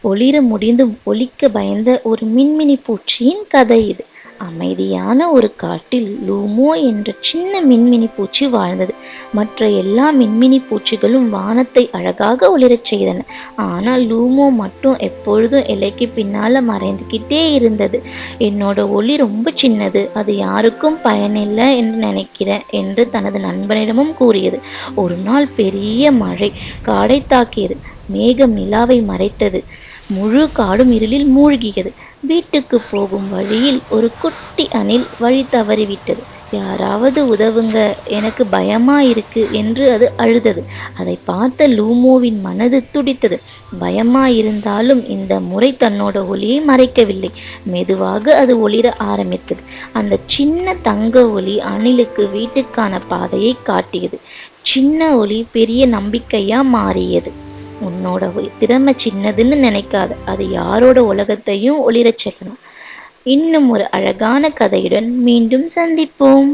ஒளிர முடிந்து ஒலிக்க பயந்த ஒரு மின்மினி பூச்சியின் கதை இது. அமைதியான ஒரு காட்டில் லூமோ என்ற சின்ன மின்மினி பூச்சி வாழ்ந்தது. மற்ற எல்லா மின்மினி பூச்சிகளும் வானத்தை அழகாக ஒளிரச் செய்தன. ஆனால் லூமோ மட்டும் எப்பொழுதும் இலைக்கு பின்னால மறைந்துகிட்டே இருந்தது. என்னோட ஒளி ரொம்ப சின்னது, அது யாருக்கும் பயனில்லை என்று நினைக்கிறேன் என்று தனது நண்பனிடமும் கூறியது. ஒரு நாள் பெரிய மழை காடை தாக்கியது. மேகம் நிலாவை மறைத்தது. முழு காடும் இருளில் மூழ்கியது. வீட்டுக்கு போகும் வழியில் ஒரு குட்டி அணில் வழி தவறிவிட்டது. யாராவது உதவுங்க, எனக்கு பயமா இருக்கு என்று அது அழுதது. அதை பார்த்த லூமோவின் மனது துடித்தது. பயமா இருந்தாலும் இந்த முறை தன்னோட ஒளியை மறைக்கவில்லை. மெதுவாக அது ஒளிர ஆரம்பித்தது. அந்த சின்ன தங்க ஒளி அணிலுக்கு வீட்டுக்கான பாதையை காட்டியது. சின்ன ஒளி பெரிய நம்பிக்கையா மாறியது. உன்னோட திறமை சின்னதுன்னு நினைக்காத, அது யாரோட உலகத்தையும் ஒளிரச் செய்யலாம். இன்னும் ஒரு அழகான கதையுடன் மீண்டும் சந்திப்போம்.